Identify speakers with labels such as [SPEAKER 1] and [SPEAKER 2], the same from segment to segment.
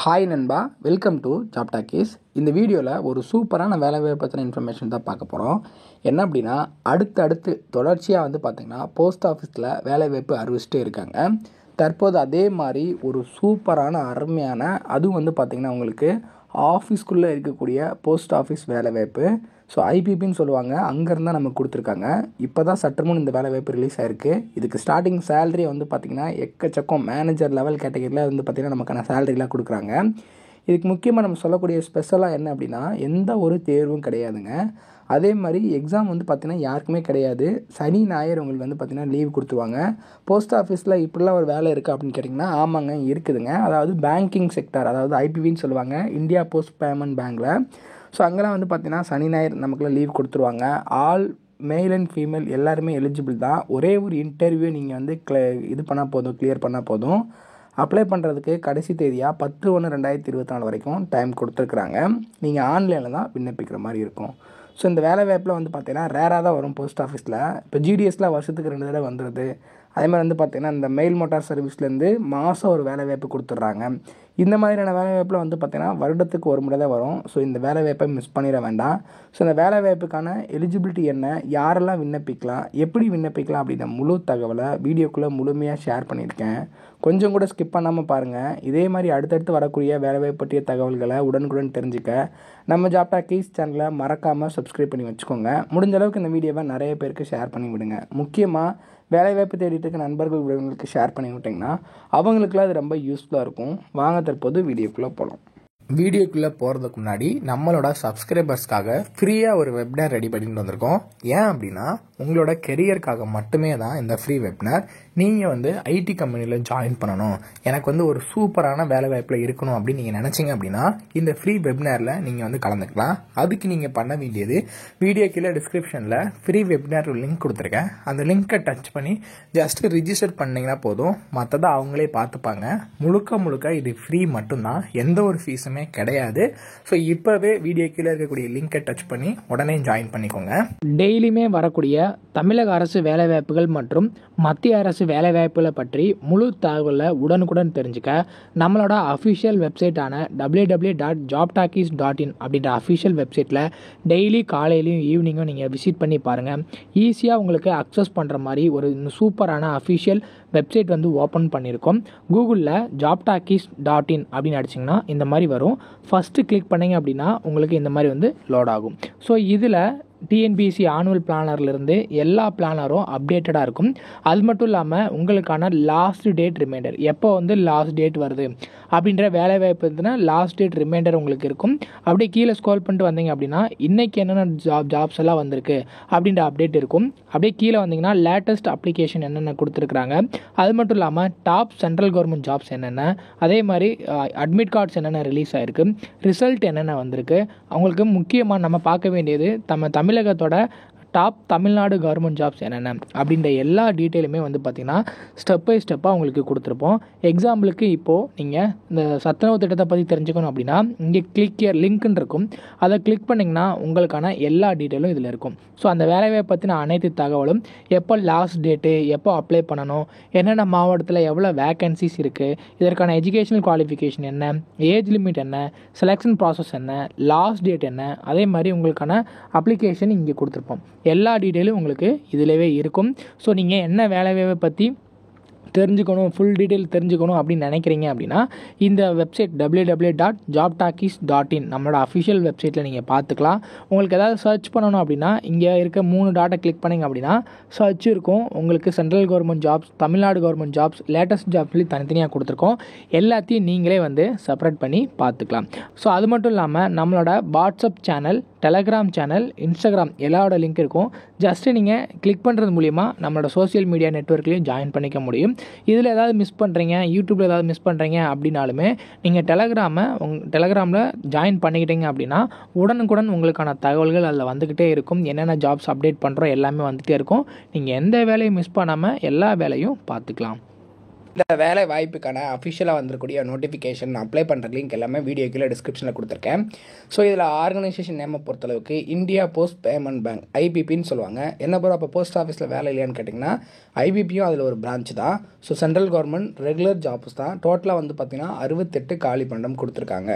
[SPEAKER 1] Hi நண்பா, welcome to job talkies. இந்த வீடியோவில் ஒரு சூப்பரான வேலைவாய்ப்பு பற்றின இன்ஃபர்மேஷன் தான் பார்க்க போகிறோம். என்ன அப்படின்னா, அடுத்து தொடர்ச்சியாக பார்த்திங்கன்னா போஸ்ட் ஆஃபீஸில் வேலைவாய்ப்பு அறிவிச்சிட்டே இருக்காங்க. தற்போது அதே மாதிரி ஒரு சூப்பரான அருமையான அதுவும் பார்த்திங்கன்னா உங்களுக்கு ஆஃபீஸ்க்குள்ளே இருக்கக்கூடிய போஸ்ட் ஆஃபீஸ் வேலைவாய்ப்பு. ஸோ ஐபிபின்னு சொல்லுவாங்க, அங்கேருந்தான் நமக்கு கொடுத்துருக்காங்க. இப்போ தான் சற்றுமுன் இந்த வேலைவாய்ப்பு ரிலீஸ் ஆகிருக்கு. இதுக்கு ஸ்டார்டிங் சேலரி பார்த்திங்கன்னா எக்கச்சக்கம் மேனேஜர் லெவல் கேட்டகரியில் பார்த்திங்கன்னா நமக்கான சேலரிலாம் கொடுக்குறாங்க. இதுக்கு முக்கியமாக நம்ம சொல்லக்கூடிய ஸ்பெஷலாக என்ன அப்படின்னா, எந்த ஒரு தேர்வும் கிடையாதுங்க. அதே மாதிரி எக்ஸாம் பார்த்திங்கன்னா யாருக்குமே கிடையாது. சனி ஞாயிறு உங்களுக்கு பார்த்திங்கன்னா லீவ் கொடுத்துருவாங்க. போஸ்ட் ஆஃபீஸில் இப்படிலாம் ஒரு வேலை இருக்குது அப்படின்னு கேட்டிங்கன்னா, ஆமாங்க இருக்குதுங்க. அதாவது பேங்கிங் செக்டார், அதாவது ஐபிபின்னு சொல்லுவாங்க, இந்தியா போஸ்ட் பேமெண்ட் பேங்கில். ஸோ அங்கெல்லாம் பார்த்திங்கன்னா சனி ஞாயிறு நமக்குலாம் லீவ் கொடுத்துருவாங்க. ஆல் மேல் அண்ட் ஃபீமேல் எல்லாருமே எலிஜிபிள் தான். ஒரே ஒரு இன்டர்வியூ நீங்கள் இது பண்ணால் போதும், கிளியர் பண்ணால் போதும். அப்ளை பண்ணுறதுக்கு கடைசி தேதியாக 10/1/2024 வரைக்கும் டைம் கொடுத்துருக்குறாங்க. நீங்கள் ஆன்லைனில் தான் விண்ணப்பிக்கிற மாதிரி இருக்கும். ஸோ இந்த வேலை வாய்ப்பில் பார்த்திங்கன்னா ரேராக தான் வரும் போஸ்ட் ஆஃபீஸில். இப்போ ஜிடிஎஸில் வருஷத்துக்கு 2 தடவை வந்துடுது. அதே மாதிரி பார்த்திங்கன்னா இந்த மெயில் மோட்டார் சர்வீஸ்லேருந்து மாதம் ஒரு வேலை வாய்ப்பு கொடுத்துட்றாங்க. இந்த மாதிரியான வேலை வாய்ப்பில் பார்த்திங்கன்னா வருடத்துக்கு ஒரு முறை தான் வரும். ஸோ இந்த வேலை வாய்ப்பை மிஸ் பண்ணிட வேண்டாம். ஸோ இந்த வேலை வாய்ப்புக்கான எலிஜிபிலிட்டி என்ன, யாரெல்லாம் விண்ணப்பிக்கலாம், எப்படி விண்ணப்பிக்கலாம் அப்படின்ற முழு தகவலை வீடியோக்குள்ளே முழுமையாக ஷேர் பண்ணியிருக்கேன். கொஞ்சம் கூட ஸ்கிப் பண்ணாமல் பாருங்கள். இதே மாதிரி அடுத்தடுத்து வரக்கூடிய வேலைவாய்ப்பு பற்றிய தகவல்களை உடனுக்குடன் தெரிஞ்சுக்க நம்ம ஜாப் டாக்கீஸ் சேனலை மறக்காமல் சப்ஸ்கிரைப் பண்ணி வச்சுக்கோங்க. முடிஞ்ச அளவுக்கு இந்த வீடியோவை நிறைய பேருக்கு ஷேர் பண்ணி விடுங்க. முக்கியமாக வேலைவாய்ப்பு தேடிட்டு இருக்க நண்பர்கள் உறவினர்களுக்கு ஷேர் பண்ணி விட்டிங்கன்னா அவங்களுக்குலாம் அது ரொம்ப யூஸ்ஃபுல்லாக இருக்கும். வாங்க தற்போது வீடியோக்குள்ளே போகலாம். வீடியோக்குள்ளே போகிறதுக்கு முன்னாடி நம்மளோட சப்ஸ்கிரைபர்ஸ்க்காக ஃப்ரீயாக ஒரு வெப்னார் ரெடி பண்ணிட்டு வந்திருக்கோம். ஏன் அப்படின்னா, உங்களோட கெரியருக்காக மட்டுமே தான் இந்த ஃப்ரீ வெப்னார். நீங்கள் ஐடி கம்பெனியில் ஜாயின் பண்ணணும், எனக்கு ஒரு சூப்பரான வேலை வாய்ப்பில் இருக்கணும் அப்படின்னு நீங்கள் நினச்சிங்க அப்படின்னா இந்த ஃப்ரீ வெப்னாரில் நீங்கள் கலந்துக்கலாம். அதுக்கு நீங்கள் பண்ண வேண்டியது, வீடியோ கீழே டிஸ்கிரிப்ஷனில் ஃப்ரீ வெப்னார் லிங்க் கொடுத்துருக்கேன். அந்த லிங்க்கை டச் பண்ணி ஜஸ்ட் ரிஜிஸ்டர் பண்ணிங்கன்னா போதும். மற்றதை அவங்களே பார்த்துப்பாங்க. முழுக்க இது ஃப்ரீ மட்டும்தான், எந்த ஒரு ஃபீஸுமே கிடையாது. ஸோ இப்போவே வீடியோ கீழே இருக்கக்கூடிய லிங்கை டச் பண்ணி உடனே ஜாயின் பண்ணிக்கோங்க. டெய்லியுமே வரக்கூடிய தமிழக அரசு வேலைவாய்ப்புகள் மற்றும் மத்திய அரசு வேலைவாய்ப்புகளை பற்றி முழு தகவலை உடனுக்குடன் தெரிஞ்சுக்க நம்மளோட அஃபிஷியல் வெப்சைட்டான www.jobtalkies.in அப்படின்ற அஃபிஷியல் வெப்சைட்டில் டெய்லி காலையிலையும் ஈவினிங்கும் நீங்கள் விசிட் பண்ணி பாருங்கள். ஈஸியாக உங்களுக்கு அக்சஸ் பண்ணுற மாதிரி ஒரு சூப்பரான அஃபிஷியல் வெப்சைட் ஓப்பன் பண்ணியிருக்கோம். கூகுளில் jobtalkies.in அப்படின்னு அடிச்சிங்கன்னா இந்த மாதிரி வரும். ஃபஸ்ட்டு கிளிக் பண்ணிங்க அப்படின்னா உங்களுக்கு இந்த மாதிரி லோட் ஆகும். ஸோ இதில் டிஎன்பிஎஸ்சி ஆனுவல் பிளானர்லேருந்து எல்லா பிளானரும் அப்டேட்டடாக இருக்கும். அது மட்டும் இல்லாமல் உங்களுக்கான லாஸ்ட் டேட் ரிமைண்டர், எப்போ லாஸ்ட் டேட் வருது அப்படின்ற வேலைவாய்ப்பு லாஸ்ட் டேட் ரிமைண்டர் உங்களுக்கு இருக்கும். அப்படியே கீழே ஸ்க்ரோல் பண்ணிட்டு வந்தீங்க அப்படின்னா இன்றைக்கி என்னென்ன ஜாப்ஸ் எல்லாம் வந்திருக்கு அப்படின்ற அப்டேட் இருக்கும். அப்படியே கீழே வந்தீங்கன்னா லேட்டஸ்ட் அப்ளிகேஷன் என்னென்ன கொடுத்துருக்குறாங்க, அது மட்டும் இல்லாமல் டாப் சென்ட்ரல் கவர்மெண்ட் ஜாப்ஸ் என்னென்ன, அதே மாதிரி அட்மிட் கார்ட்ஸ் என்னென்ன ரிலீஸ் ஆகிருக்கு, ரிசல்ட் என்னென்ன வந்திருக்கு. அவங்களுக்கு முக்கியமாக நம்ம பார்க்க வேண்டியது தமிழகத்தோட டாப் தமிழ்நாடு கவர்மெண்ட் ஜாப்ஸ் என்னென்ன அப்படின்ற எல்லா டீட்டெயிலுமே பார்த்திங்கன்னா ஸ்டெப் பை ஸ்டெப்பாக உங்களுக்கு கொடுத்துருப்போம். எக்ஸாம்பிளுக்கு இப்போது நீங்கள் இந்த சத்துணவு திட்டத்தை பற்றி தெரிஞ்சுக்கணும் அப்படின்னா இங்கே கிளிக் இயர் லிங்க்னு இருக்கும். அதை கிளிக் பண்ணிங்கன்னா உங்களுக்கான எல்லா டீட்டெயிலும் இதில் இருக்கும். ஸோ அந்த வேலைவாய்ப்பை பற்றின அனைத்து தகவலும், எப்போ லாஸ்ட் டேட்டு, எப்போ அப்ளை பண்ணணும், என்னென்ன மாவட்டத்தில் எவ்வளோ வேக்கன்சிஸ் இருக்குது, இதற்கான எஜுகேஷனல் குவாலிஃபிகேஷன் என்ன, ஏஜ் லிமிட் என்ன, செலெக்ஷன் ப்ராசஸ் என்ன, லாஸ்ட் டேட் என்ன, அதே மாதிரி உங்களுக்கான அப்ளிகேஷன் இங்கே கொடுத்துருப்போம். எல்லா டீட்டெயிலும் உங்களுக்கு இதிலவே இருக்கும். ஸோ நீங்கள் என்ன வேலைவாய்ப்பை பற்றி தெரிஞ்சுக்கணும், ஃபுல் டீட்டெயில் தெரிஞ்சுக்கணும் அப்படின்னு நினைக்கிறீங்க அப்படின்னா இந்த வெப்சைட் www.jobtalkies.in நம்மளோட அஃபிஷியல் வெப்சைட்டில் நீங்கள் பார்த்துக்கலாம். உங்களுக்கு ஏதாவது சர்ச் பண்ணணும் அப்படின்னா இங்கே இருக்க 3 டாட்டை கிளிக் பண்ணிங்க அப்படின்னா சர்ச் இருக்கும். உங்களுக்கு central government jobs, Tamil Nadu government jobs, latest jobs சொல்லி தனித்தனியாக கொடுத்துருக்கோம். எல்லாத்தையும் நீங்களே செப்பரேட் பண்ணி பார்த்துக்கலாம். ஸோ அது மட்டும் இல்லாமல் நம்மளோட WhatsApp channel, Telegram channel, Instagram எல்லாரோட லிங்க் இருக்கும். ஜஸ்ட்டு நீங்கள் கிளிக் பண்ணுறது மூலிமா நம்மளோட சோஷியல் மீடியா நெட்வொர்க்லேயும் ஜாயின் பண்ணிக்க முடியும். இதில் ஏதாவது மிஸ் பண்ணுறீங்க, யூடியூப்பில் ஏதாவது மிஸ் பண்ணுறீங்க அப்படின்னாலுமே நீங்கள் டெலகிராமில் ஜாயின் பண்ணிக்கிட்டீங்க அப்படின்னா உடனுக்குடன் உங்களுக்கான தகவல்கள் அதில் வந்துக்கிட்டே இருக்கும். என்னென்ன ஜாப்ஸ் அப்டேட் பண்ணுறோம் எல்லாமே வந்துகிட்டே இருக்கும். நீங்கள் எந்த வேலையும் மிஸ் பண்ணாமல் எல்லா வேலையும் பார்த்துக்கலாம். இந்த வேலை வாய்ப்புக்கான அஃபிஷியலாக வந்திருக்கக்கூடிய நோட்டிஃபிகேஷன் அப்ளை பண்ணுற லிங்க் எல்லாமே வீடியோ கீழே டிஸ்கிரிப்ஷனில் கொடுத்துருக்கேன். ஸோ இதில் ஆர்கனைசேஷன் நேமை பொறுத்தளவுக்கு இந்தியா போஸ்ட் பேமெண்ட் பேங்க் ஐபிபின்னு சொல்லுவாங்க. என்ன ப்ரோ அப்போ போஸ்ட் ஆஃபீஸில் வேலை இல்லையான்னு கேட்டிங்கன்னா ஐபிபியும் அதில் ஒரு பிரான்ச் தான். So central government regular jobs தான். டோட்டலாக வந்து பார்த்திங்கன்னா 68 காலி பண்டம் கொடுத்துருக்காங்க.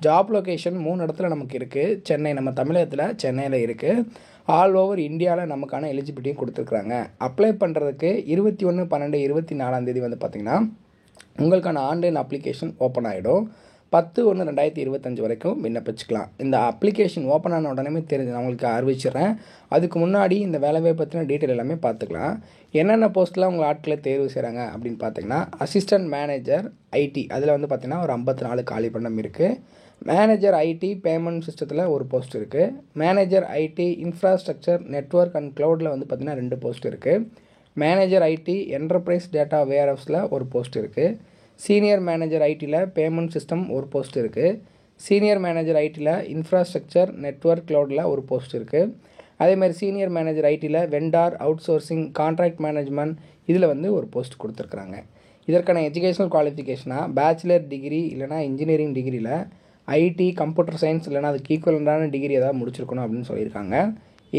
[SPEAKER 1] ஜாப் லொக்கேஷன் 3 இடத்துல நமக்கு இருக்குது. சென்னை, நம்ம தமிழகத்தில் சென்னையில் இருக்குது. ஆல் ஓவர் இந்தியாவில் நமக்கான எலிஜிபிலிட்டியும் கொடுத்துருக்குறாங்க. அப்ளை பண்ணுறதுக்கு 21/12/24 வந்து பார்த்திங்கன்னா உங்களுக்கான ஆன்லைன் அப்ளிகேஷன் ஓப்பன் ஆகிடும். 10/1/2025 வரைக்கும் விண்ணப்பிச்சுக்கலாம். இந்த அப்ளிகேஷன் ஓப்பன் ஆன உடனே தெரிஞ்சு நான் உங்களுக்கு அறிவிச்சிடுறேன். அதுக்கு முன்னாடி இந்த வேலையை பற்றின டீட்டெயில் எல்லாமே பார்த்துக்கலாம். என்னென்ன போஸ்ட்டில் உங்கள் ஆட்களை தேர்வு செய்கிறாங்க அப்படின்னு பார்த்தீங்கன்னா அசிஸ்டன்ட் மேனேஜர் ஐடி, அதில் வந்து பார்த்திங்கன்னா ஒரு 54 காலி பண்டம் இருக்குது. மேனேஜர் ஐடி பேமெண்ட் சிஸ்டத்தில் ஒரு போஸ்ட் இருக்குது. Manager IT infrastructure network and க்ளவுடில் வந்து பார்த்திங்கன்னா 2 போஸ்ட் இருக்குது. மேனேஜர் ஐடி என்டர்பிரைஸ் டேட்டா வேர்ஹவுஸில் ஒரு போஸ்ட் இருக்குது. சீனியர் மேனேஜர் ஐடியில் பேமெண்ட் சிஸ்டம் ஒரு போஸ்ட் இருக்குது. சீனியர் மேனேஜர் ஐடியில் இன்ஃப்ராஸ்ட்ரக்சர் நெட்வொர்க் க்ளவுடில் ஒரு போஸ்ட் இருக்குது. அதேமாதிரி சீனியர் மேனேஜர் ஐடியில் vendor outsourcing contract management இதில் வந்து ஒரு போஸ்ட் கொடுத்துருக்குறாங்க. இதற்கான எஜுகேஷனல் குவாலிஃபிகேஷனாக பேச்சுலர் டிகிரி இல்லைனா இன்ஜினியரிங் டிகிரியில் ஐடி கம்ப்யூட்டர் சயின்ஸ் இல்லைனா அதுக்கு ஈக்குவலண்டான டிகிரி ஏதாவது முடிச்சிருக்கணும் அப்படின்னு சொல்லியிருக்காங்க.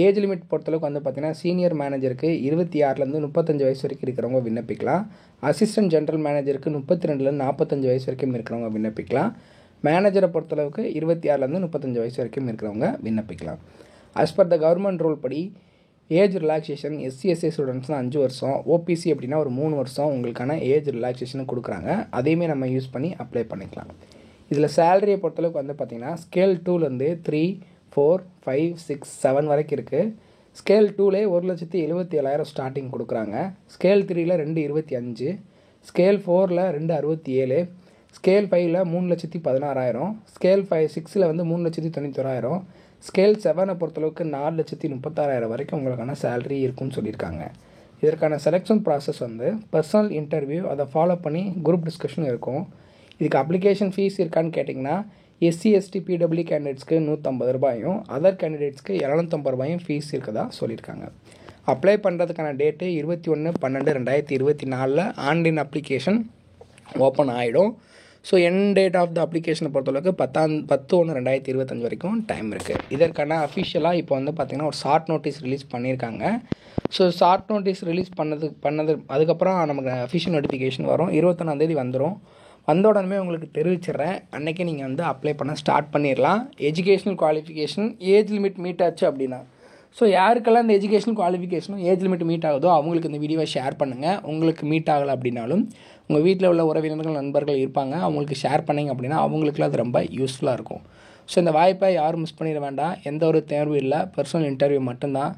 [SPEAKER 1] ஏஜ் லிமிட் பொறுத்தளவுக்கு வந்து பார்த்திங்கன்னா சீனியர் மேனேஜருக்கு 26லேருந்து 35 வயசு வரைக்கும் இருக்கிறவங்க விண்ணப்பிக்கலாம். அசிஸ்டன்ட் ஜென்ரல் மேனேஜருக்கு 32லேருந்து 45 வயசு வரைக்கும் இருக்கிறவங்க விண்ணப்பிக்கலாம். மேனேஜரை பொறுத்தளவுக்கு 26லேருந்து 35 வயசு வரைக்கும் இருக்கிறவங்க விண்ணப்பிக்கலாம். As per the government rule படி ஏஜ் ரிலாக்ஸேஷன் எஸ்சி ஸ்டூடெண்ட்ஸ்னால் 5 வருஷம், ஓபிசி அப்படின்னா ஒரு 3 வருஷம் உங்களுக்கான ஏஜ் ரிலாக்ஸேஷன் கொடுக்குறாங்க. அதையுமே நம்ம யூஸ் பண்ணி அப்ளை பண்ணிக்கலாம். இதில் சேலரியை பொறுத்தளவுக்கு வந்து பார்த்திங்கன்னா ஸ்கேல் 2லேருந்து 3, 4, 5, 6, 7 வரைக்கும் இருக்குது. ஸ்கேல் 2லே 1,77,000 ஸ்டார்டிங் கொடுக்குறாங்க. ஸ்கேல் 3ல் 2,25,000, ஸ்கேல் 4ல் 2,67,000, ஸ்கேல் 5ல் 3,16,000, ஸ்கேல் 6ல் வந்து 3,91,000, ஸ்கேல் 7 பொறுத்தளவுக்கு 4,36,000 வரைக்கும் உங்களுக்கான சேலரி இருக்குன்னு சொல்லியிருக்காங்க. இதற்கான செலெக்ஷன் ப்ராசஸ் வந்து பர்சனல் இன்டர்வியூ, அதை ஃபாலோ பண்ணி குரூப் டிஸ்கஷன் இருக்கும். இதுக்கு அப்ளிகேஷன் ஃபீஸ் இருக்கான்னு கேட்டிங்கன்னா எஸ்சி எஸ்டி பிடபிள்யூ கேண்டிடேட்ஸ்க்கு 150 ரூபாயும் அதர் கேண்டிடேட்ஸ்க்கு 250 ரூபாயும் ஃபீஸ் இருக்கதா சொல்லியிருக்காங்க. அப்ளை பண்ணுறதுக்கான டேட்டு 21/12/2024 ஆன்லைன் அப்ளிகேஷன் ஓப்பன் ஆகிடும். So end date of the அப்ளிகேஷனை பொறுத்தளவுக்கு 10/1/2025 வரைக்கும் டைம் இருக்குது. இதற்கான அஃபிஷியலாக இப்போ வந்து பார்த்திங்கன்னா ஒரு ஷார்ட் நோட்டீஸ் ரிலீஸ் பண்ணியிருக்காங்க. ஸோ ஷார்ட் நோட்டீஸ் ரிலீஸ் பண்ணது அதுக்கப்புறம் நமக்கு அஃபிஷியல் நோட்டிஃபிகேஷன் வரும். 21ஆம் தேதி வந்துடும். வந்த உடனே உங்களுக்கு தெரிவிச்சிடுறேன். அன்றைக்கி நீங்கள் வந்து அப்ளை பண்ண ஸ்டார்ட் பண்ணிடலாம். Educational qualification age limit meet ஆச்சு அப்படின்னா, ஸோ யாருக்கெல்லாம் இந்த எஜுகேஷனல் குவாலிஃபிகேஷனும் ஏஜ் லிமிட் மீட் ஆகுதோ அவங்களுக்கு இந்த வீடியோவை ஷேர் பண்ணுங்கள். உங்களுக்கு மீட் ஆகலை அப்படின்னாலும் உங்கள் வீட்டில் உள்ள உறவினர்கள் நண்பர்கள் இருப்பாங்க, அவங்களுக்கு ஷேர் பண்ணிங்க அப்படின்னா அவங்களுக்குலாம் அது ரொம்ப யூஸ்ஃபுல்லாக இருக்கும். ஸோ இந்த வாய்ப்பை யாரும் மிஸ் பண்ணிட வேண்டாம். எந்த ஒரு தேர்வு இல்லை, பர்சனல் இன்டர்வியூ மட்டும்தான்.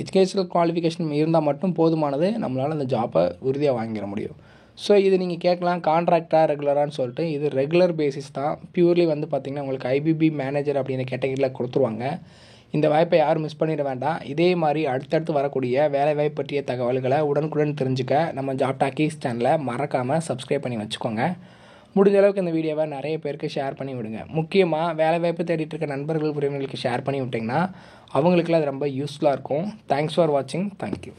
[SPEAKER 1] எஜுகேஷனல் குவாலிஃபிகேஷன் இருந்தால் மட்டும் போதுமானது, நம்மளால் அந்த ஜாப்பை உறுதியாக வாங்கிட முடியும். ஸோ இது நீங்கள் கேட்கலாம் கான்ட்ராக்டாக ரெகுலரான்னு சொல்லிட்டு. இது ரெகுலர் பேசிஸ் தான். பியூர்லி வந்து பார்த்திங்கன்னா உங்களுக்கு ஐபிபி மேனேஜர் அப்படின்ற கேட்டகரியில் கொடுத்துருவாங்க. இந்த வாய்ப்பை யாரும் மிஸ் பண்ணிட வேண்டாம். இதே மாதிரி அடுத்தடுத்து வரக்கூடிய வேலைவாய்ப்பு பற்றிய தகவல்களை உடனுக்குடன் தெரிஞ்சுக்க நம்ம ஜாப் டாக்கீஸ் சேனலை மறக்காமல் சப்ஸ்கிரைப் பண்ணி வச்சுக்கோங்க. முடிஞ்ச அளவுக்கு இந்த வீடியோவை நிறைய பேருக்கு ஷேர் பண்ணி விடுங்க. முக்கியமாக வேலைவாய்ப்பு தேடிட்டு இருக்க நண்பர்கள் உறவினர்களுக்கு ஷேர் பண்ணி விட்டிங்கன்னா அவங்களுக்குலாம் அது ரொம்ப யூஸ்ஃபுல்லாக இருக்கும். தேங்க்ஸ் ஃபார் வாட்சிங். தேங்க்யூ.